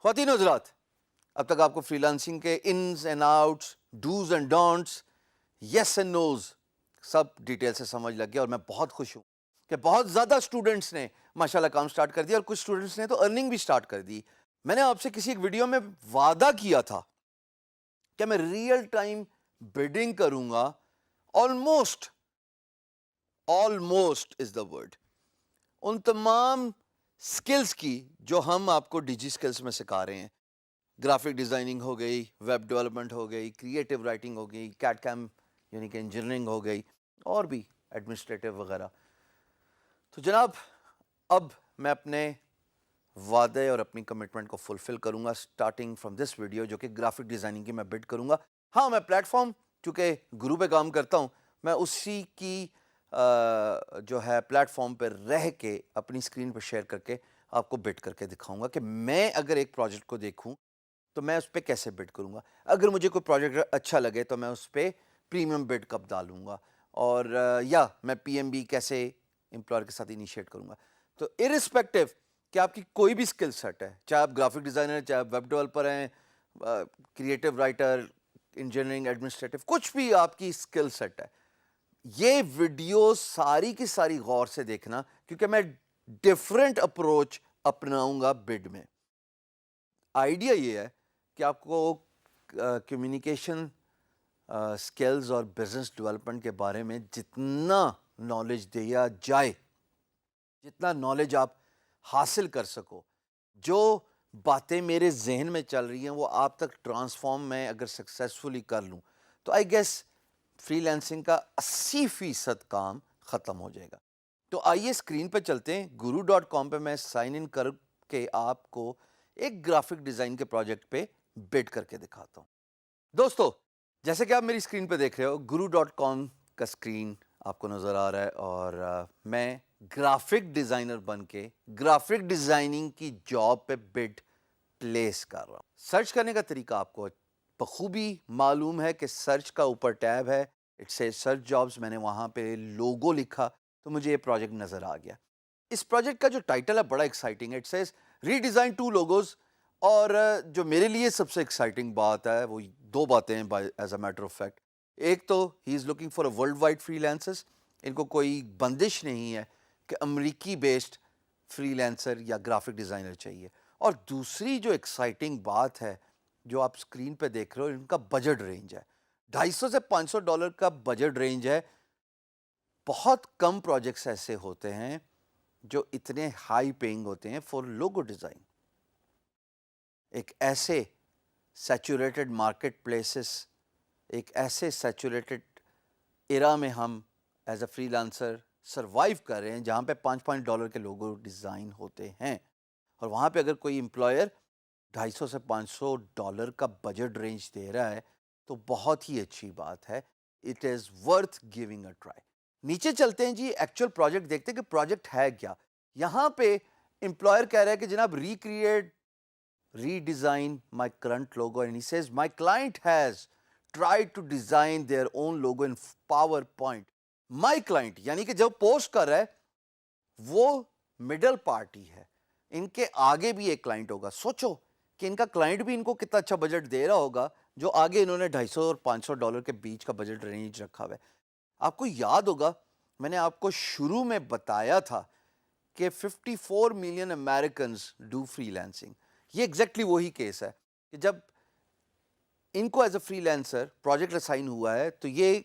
خواتین حضرات، اب تک آپ کو فری لانسنگ کے ins and outs, do's and don'ts, yes and nos سب ڈیٹیل سے سمجھ لگ گیا، اور میں بہت خوش ہوں کہ بہت زیادہ اسٹوڈنٹس نے ماشاءاللہ کام سٹارٹ کر دیا، اور کچھ اسٹوڈنٹس نے تو ارننگ بھی سٹارٹ کر دی۔ میں نے آپ سے کسی ایک ویڈیو میں وعدہ کیا تھا کہ میں ریئل ٹائم بڈنگ کروں گا، آلموسٹ از دا ورڈ، ان تمام سکلز کی جو ہم آپ کو ڈیجی سکلز میں سکھا رہے ہیں۔ گرافک ڈیزائننگ ہو گئی، ویب ڈیولپمنٹ ہو گئی، کریٹو رائٹنگ ہو گئی، کیٹ کیم یعنی کہ انجینئرنگ ہو گئی، اور بھی ایڈمنسٹریٹو وغیرہ۔ تو جناب، اب میں اپنے وعدے اور اپنی کمٹمنٹ کو فلفل کروں گا اسٹارٹنگ فرام دس ویڈیو، جو کہ گرافک ڈیزائننگ کی میں بڈ کروں گا۔ ہاں، میں پلیٹ فارم چونکہ گرو پہ کام کرتا ہوں، میں اسی کی جو ہے پلیٹ فارم پہ رہ کے اپنی اسکرین پہ شیئر کر کے آپ کو بڈ کر کے دکھاؤں گا کہ میں اگر ایک پروجیکٹ کو دیکھوں تو میں اس پہ کیسے بڈ کروں گا۔ اگر مجھے کوئی پروجیکٹ اچھا لگے تو میں اس پہ پریمیم بڈ کب ڈالوں گا، اور یا میں پی ایم بی کیسے امپلائر کے ساتھ انیشیٹ کروں گا۔ تو ارسپیکٹو کہ آپ کی کوئی بھی اسکل سیٹ ہے، چاہے آپ گرافک ڈیزائنر، چاہے آپ ویب ڈیولپر ہیں، کریٹو رائٹر، انجینئرنگ، ایڈمنسٹریٹو، کچھ بھی آپ کی اسکل سیٹ ہے، یہ ویڈیو ساری کی ساری غور سے دیکھنا، کیونکہ میں ڈیفرنٹ اپروچ اپناؤں گا بڈ میں۔ آئیڈیا یہ ہے کہ آپ کو کمیونیکیشن سکلز اور بزنس ڈیولپمنٹ کے بارے میں جتنا نالج دیا جائے، جتنا نالج آپ حاصل کر سکو، جو باتیں میرے ذہن میں چل رہی ہیں وہ آپ تک ٹرانسفارم میں اگر سکسیسفلی کر لوں تو آئی گیس فری لانسنگ کا 80% کام ختم ہو جائے گا۔ تو آئیے اسکرین پہ چلتے ہیں، guru.com پہ میں سائن ان کر کے آپ کو ایک گرافک ڈیزائن کے پروجیکٹ پہ بڈ کر کے دکھاتا ہوں۔ دوستو، جیسے کہ آپ میری اسکرین پہ دیکھ رہے ہو، guru.com کا اسکرین آپ کو نظر آ رہا ہے، اور میں گرافک ڈیزائنر بن کے گرافک ڈیزائننگ کی جاب پہ بڈ پلیس کر رہا ہوں۔ سرچ کرنے کا طریقہ آپ کو بخوبی معلوم ہے کہ سرچ کا اوپر ٹیب ہے، اٹ سے سرچ جابس، میں نے وہاں پہ لوگو لکھا تو مجھے یہ پروجیکٹ نظر آ گیا۔ اس پروجیکٹ کا جو ٹائٹل ہے بڑا ایکسائٹنگ ہے، it says redesign 2 logos, اور جو میرے لیے سب سے ایکسائٹنگ بات ہے وہ 2 باتیں ہیں as a matter of fact. ایک تو ہی is looking for a world wide freelancers, ان کو کوئی بندش نہیں ہے کہ امریکی بیسڈ فری لانسر یا گرافک ڈیزائنر چاہیے، اور دوسری جو ایکسائٹنگ بات ہے جو آپ اسکرین پہ دیکھ رہے ہو، ان کا بجٹ رینج ہے $250 سے $500 کا بجٹ رینج ہے۔ بہت کم پروجیکٹس ایسے ہوتے ہیں جو اتنے ہائی پیئنگ ہوتے ہیں فار لوگو ڈیزائن۔ ایک ایسے سیچوریٹڈ مارکیٹ پلیسز، ایک ایسے سیچوریٹڈ ایرا میں ہم as a free lancer survive کر رہے ہیں جہاں پہ $5 کے لوگو ڈیزائن ہوتے ہیں، اور وہاں پہ اگر کوئی امپلائر $250 سے $500 کا بجٹ رینج دے رہا ہے تو بہت ہی اچھی بات ہے۔ It is worth giving a try. نیچے چلتے ہیں جی، ایکچوئل پروجیکٹ دیکھتے ہیں کہ پروجیکٹ ہے کیا۔ یہاں پہ امپلائر کہہ رہا ہے کہ جناب redesign my current logo, and he says my client has tried to design their own logo in PowerPoint. My client یعنی کہ جب پوسٹ کر رہا ہے وہ مڈل پارٹی ہے، ان کے آگے بھی ایک کلائنٹ ہوگا۔ سوچو کہ ان کا کلائنٹ بھی ان کو کتنا اچھا بجٹ دے رہا ہوگا، جو آگے انہوں نے $250 اور $500 کے بیچ کا بجٹ رینج رکھا ہوا ہے۔ آپ کو یاد ہوگا میں نے آپ کو شروع میں بتایا تھا کہ 54 million Americans do free lancing. یہ ایگزیکٹلی وہی کیس ہے کہ جب ان کو as a free lancer project assign ہوا ہے تو یہ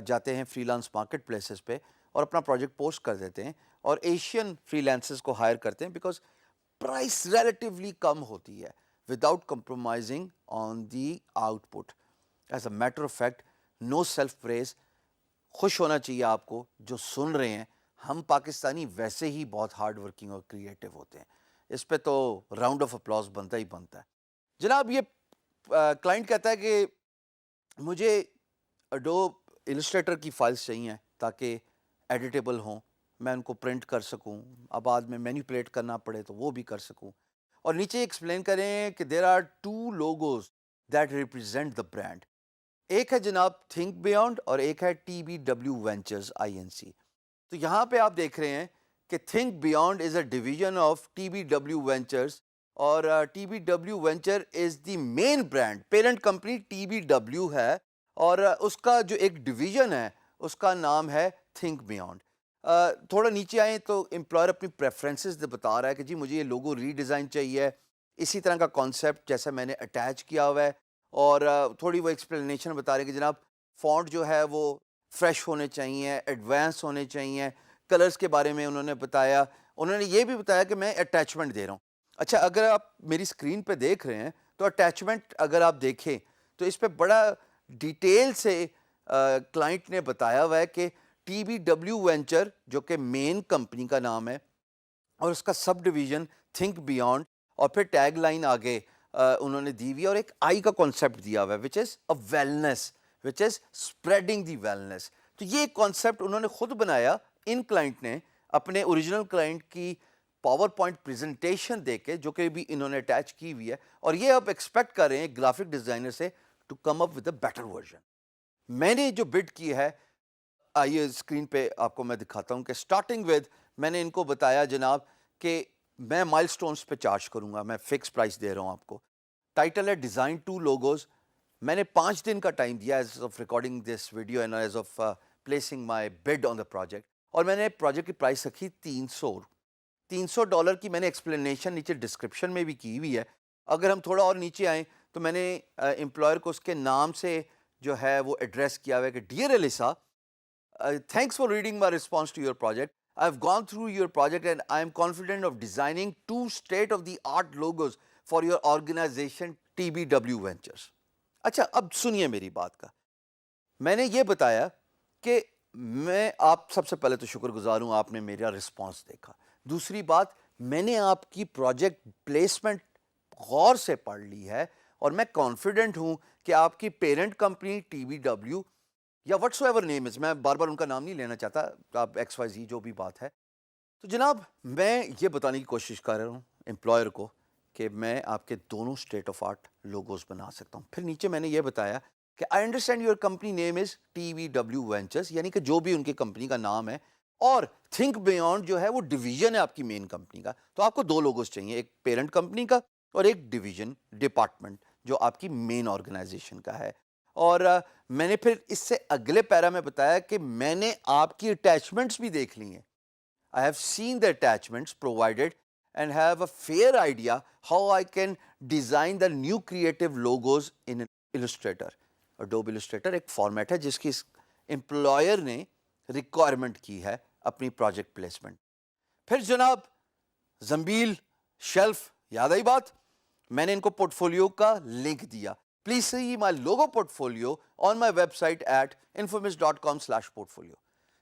جاتے ہیں فری لانس مارکیٹ پلیسز پہ اور اپنا پروجیکٹ پوسٹ کر دیتے ہیں، اور ایشین فری لانسرز کو ہائر کرتے ہیں بیکاز پرائس ریلیٹیولی کم ہوتی ہے without compromising on the output. As a matter of fact, no self praise. خوش ہونا چاہیے آپ کو جو سن رہے ہیں، ہم پاکستانی ویسے ہی بہت ہارڈ ورکنگ اور کریٹو ہوتے ہیں، اس پہ تو راؤنڈ آف اپلاز بنتا ہی بنتا ہے۔ جناب، یہ کلائنٹ کہتا ہے کہ مجھے اڈوب السٹریٹر کی فائلز چاہیے تاکہ ایڈیٹیبل ہوں، میں ان کو پرنٹ کر سکوں، اب بعد میں مینیپولیٹ کرنا پڑے تو وہ بھی کر سکوں۔ اور نیچے ایکسپلین کریں کہ there are 2 logos that represent the brand. ایک ہے جناب تھنک بیونڈ اور ایک ہے TBW وینچرز INC۔ تو یہاں پہ آپ دیکھ رہے ہیں کہ think beyond is a division of TBW ventures, اور T B W venture is the main brand. Parent company T B W ہے اور اس کا جو ایک ڈویژن ہے اس کا نام ہے تھنک بیونڈ. تھوڑا نیچے آئیں تو امپلائر اپنی پریفرنسز بتا رہا ہے کہ جی مجھے یہ لوگو ری ڈیزائن چاہیے, اسی طرح کا کانسیپٹ جیسا میں نے اٹیچ کیا ہوا ہے, اور تھوڑی وہ ایکسپلینیشن بتا رہے کہ جناب فونٹ جو ہے وہ فریش ہونے چاہیے, ایڈوانس ہونے چاہیے. کلرز کے بارے میں انہوں نے بتایا. انہوں نے یہ بھی بتایا کہ میں اٹیچمنٹ دے رہا ہوں. اچھا, اگر آپ میری اسکرین پہ دیکھ رہے ہیں تو اٹیچمنٹ اگر آپ دیکھیں تو اس پہ بڑا ڈیٹیل سے کلائنٹ نے بتایا ہوا ہے کہ ٹی بی ڈبلیو وینچر جو کہ مین کمپنی کا نام ہے اور اس کا سب ڈویژن تھنک بیونڈ, اور پھر ٹیگ لائن آگے انہوں نے دی ہوئی اور ایک آئی کا کانسیپٹ دیا ہوا ہے وچ از اے wellness, which is spreading the wellness. تو یہ کانسیپٹ انہوں نے خود بنایا, ان کلائنٹ نے اپنے اوریجنل کلائنٹ کی پاور پوائنٹ پریزنٹیشن دے کے جو کہ بھی انہوں نے اٹیچ کی ہوئی ہے, اور یہ آپ ایکسپیکٹ کر رہے ہیں گرافک ڈیزائنر سے to come up with a better version. میں نے جو بڈ کی ہے آئیے اسکرین پہ آپ کو میں دکھاتا ہوں کہ اسٹارٹنگ ود میں نے ان کو بتایا جناب کہ میں مائل سٹونز پہ چارج کروں گا, میں فکس پرائس دے رہا ہوں آپ کو. ٹائٹل ہے ڈیزائن 2 لوگوز. میں نے 5 دن کا ٹائم دیا as of recording this video and as of placing my bid on the project, اور میں نے پروجیکٹ کی پرائس رکھی $300 کی. میں نے ایکسپلینیشن نیچے ڈسکرپشن میں بھی کی ہوئی ہے. اگر ہم تھوڑا اور نیچے آئیں تو میں نے امپلائر کو اس کے نام سے جو ہے وہ ایڈریس کیا ہوا ہے کہ dear Alyssa, thanks for reading my response to your project. I've gone through your project and I am confident of designing 2 state-of-the-art logos for your organization TBW Ventures. اچھا, اب سنیے میری بات کا. میں نے یہ بتایا کہ میں آپ سب سے پہلے تو شکر گزار ہوں آپ نے میرا رسپانس دیکھا. دوسری بات, میں نے آپ کی پروجیکٹ پلیسمنٹ غور سے پڑھ لی ہے اور میں کانفیڈنٹ ہوں کہ آپ کی parent company T B W یا وٹس ایور نیم از, میں بار بار ان کا نام نہیں لینا چاہتا, آپ ایکس وائی زی جو بھی بات ہے. تو جناب میں یہ بتانے کی کوشش کر رہا ہوں امپلائر کو کہ میں آپ کے دونوں اسٹیٹ آف آرٹ لوگوز بنا سکتا ہوں. پھر نیچے میں نے یہ بتایا کہ I understand your company name is T V W ventures, یعنی کہ جو بھی ان کی کمپنی کا نام ہے, اور تھنک بیونڈ جو ہے وہ ڈویژن ہے آپ کی مین کمپنی کا. تو آپ کو 2 لوگوز چاہیے, ایک پیرنٹ کمپنی کا اور ایک ڈویژن ڈپارٹمنٹ جو آپ کی مین آرگنائزیشن کا ہے. اور میں نے پھر اس سے اگلے پیرا میں بتایا کہ میں نے آپ کی اٹیچمنٹس بھی دیکھ لی ہیں. I have seen the attachments provided and have a fair idea how I can design the new creative logos in Illustrator. Adobe Illustrator ایک فارمیٹ ہے جس کی امپلائر نے ریکوائرمنٹ کی ہے اپنی پروجیکٹ پلیسمنٹ. پھر جناب زنبیل شیلف, یاد آئی بات, میں نے ان کو پورٹ فولیو کا لنک دیا. Please see my logo portfolio on my website at infomist.com/portfolio.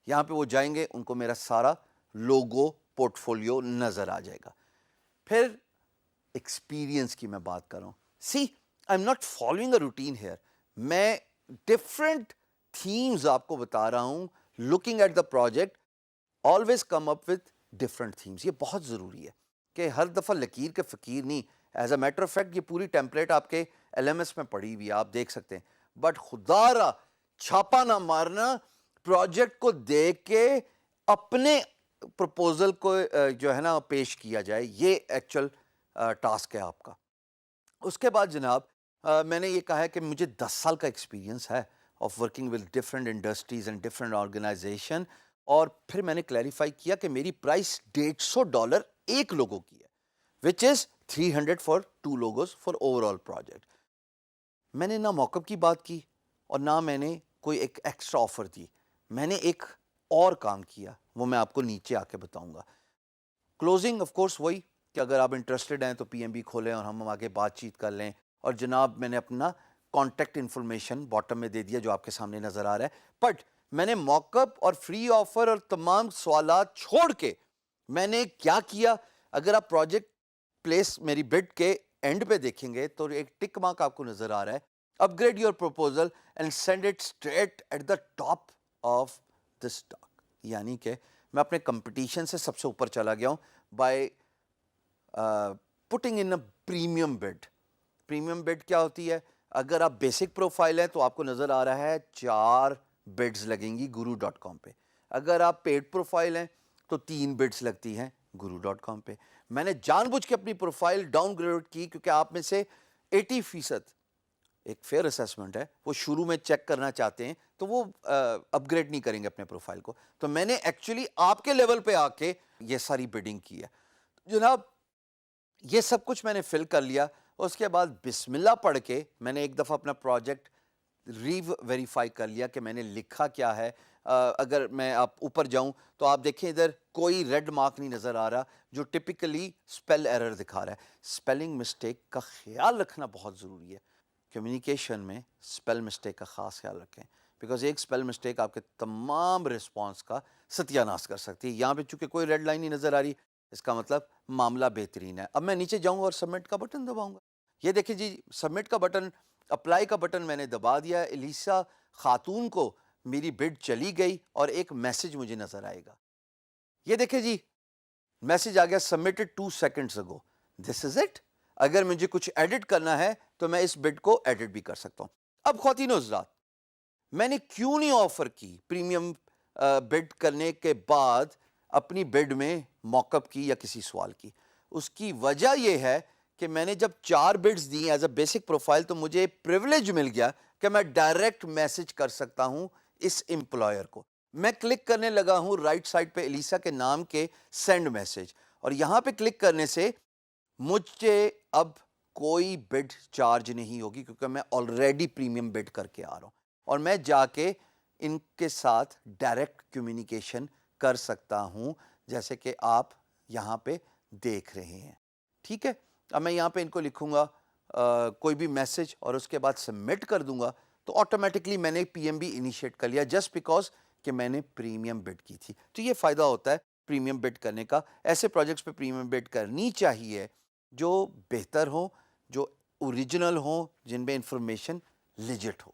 یہاں پہ وہ جائیں گے, ان کو میرا سارا لوگو پورٹ فولیو نظر آ جائے گا. پھر ایکسپیرینس کی میں بات کر رہا ہوں. So I am not following a routine here, میں ڈفرینٹ تھیمز آپ کو بتا رہا ہوں. Looking at the project always come up with different themes. یہ بہت ضروری ہے کہ ہر دفعہ لکیر کے فقیر نہیں. As a matter of fact یہ پوری ٹیمپلیٹ آپ کے ایل ایم ایس میں پڑی ہوئی ہے, آپ دیکھ سکتے ہیں. بٹ خدا را چھاپا نہ مارنا, پروجیکٹ کو دیکھ کے اپنے پرپوزل کو جو ہے نا پیش کیا جائے, یہ ایکچوئل ٹاسک ہے آپ کا. اس کے بعد جناب میں نے یہ کہا ہے کہ مجھے 10 سال کا ایکسپیرینس ہے of working with different industries and different organization. اور پھر میں نے کلیریفائی کیا کہ میری پرائس $150 ایک لوگوں کی ہے, وچ از 300 for 2 logos for over all project. میں نے نہ موک اپ کی بات کی اور نہ میں نے کوئی ایک ایکسٹرا آفر دی. میں نے ایک اور کام کیا, وہ میں آپ کو نیچے آ کے بتاؤں گا. کلوزنگ آف کورس وہی کہ اگر آپ انٹرسٹڈ ہیں تو پی ایم بی کھولیں اور ہم آگے بات چیت کر لیں. اور جناب میں نے اپنا کانٹیکٹ انفارمیشن باٹم میں دے دیا جو آپ کے سامنے نظر آ رہا ہے. بٹ میں نے موک اپ اور فری آفر اور تمام سوالات چھوڑ کے میں نے کیا کیا, اگر آپ پروجیکٹ پلیس میری بڈ کے اینڈ پہ دیکھیں گے تو ایک ٹک مارک آپ کو نظر آ رہا ہے, upgrade your proposal and send it straight at the top of the stock. یعنی کہ میں اپنے کمپٹیشن سے سب سے اوپر چلا گیا ہوں by putting in a premium bid. Premium bid کیا ہوتی ہے؟ اگر آپ بیسک پروفائل ہیں تو آپ کو نظر آ رہا ہے 4 بڈز لگیں گی guru.com پہ. اگر آپ پیڈ پروفائل ہیں تو 3 بڈز لگتی ہیں guru.com پہ. میں نے جان بوجھ کے اپنی پروفائل ڈاؤن گریڈ کی کیونکہ آپ میں سے 80% ایک فیئر اسیسمنٹ ہے، وہ شروع میں چیک کرنا چاہتے ہیں تو وہ اپ گریڈ نہیں کریں گے اپنے پروفائل کو. تو میں نے ایکچولی آپ کے لیول پہ آ کے یہ ساری بڈنگ کی ہے. جناب یہ سب کچھ میں نے فل کر لیا. اس کے بعد بسم اللہ پڑھ کے میں نے ایک دفعہ اپنا پروجیکٹ ویریفائی کر لیا کہ میں نے لکھا کیا ہے. اگر میں آپ اوپر جاؤں تو آپ دیکھیں ادھر کوئی ریڈ مارک نہیں نظر آ رہا جو ٹپکلی اسپیل ایرر دکھا رہا ہے. اسپیلنگ مسٹیک کا خیال رکھنا بہت ضروری ہے. کمیونیکیشن میں اسپیل مسٹیک کا خاص خیال رکھیں بیکاز ایک اسپیل مسٹیک آپ کے تمام رسپانس کا ستیہ ناش کر سکتی ہے. یہاں پہ چونکہ کوئی ریڈ لائن نہیں نظر آ رہی اس کا مطلب معاملہ بہترین ہے. اب میں نیچے جاؤں گا اور سبمٹ کا بٹن دباؤں گا. یہ دیکھیں جی سبمٹ کا بٹن، اپلائی کا بٹن میں نے دبا دیا. الیسا خاتون کو میری بڈ چلی گئی اور ایک میسج مجھے نظر آئے گا. یہ دیکھیں جی میسج آ گیا submitted 2 seconds ago. This is it. اگر مجھے کچھ ایڈٹ کرنا ہے تو میں اس بڈ کو ایڈٹ بھی کر سکتا ہوں. اب خواتین و حضرات میں نے کیوں نہیں آفر کی پریمیم بڈ کرنے کے بعد اپنی بڈ میں موک اپ کی یا کسی سوال کی؟ اس کی وجہ یہ ہے کہ میں نے جب 4 buds the as a basic profile تو مجھے پریولیج مل گیا کہ میں ڈائریکٹ میسج کر سکتا ہوں اس امپلائر کو. میں کلک کرنے لگا ہوں رائٹ سائڈ پہ الیسا کے نام کے سینڈ میسج، اور یہاں پہ کلک کرنے سے مجھے اب کوئی بڈ چارج نہیں ہوگی کیونکہ میں آلریڈی پریمیم بڈ کر کے آ رہا ہوں اور میں جا کے ان کے ساتھ ڈائریکٹ کمیونیکیشن کر سکتا ہوں جیسے کہ آپ یہاں پہ دیکھ رہے ہیں. ٹھیک ہے. اب میں یہاں پہ ان کو لکھوں گا کوئی بھی میسج اور اس کے بعد سبمٹ کر دوں گا تو آٹومیٹکلی میں نے پی ایم بی انیشیٹ کر لیا جسٹ بیکاز کہ میں نے پریمیم بڈ کی تھی. تو یہ فائدہ ہوتا ہے پریمیم بڈ کرنے کا. ایسے پروجیکٹس پہ پریمیم بڈ کرنی چاہیے جو بہتر ہوں، جو اوریجنل ہوں، جن میں انفارمیشن لیجٹ ہو.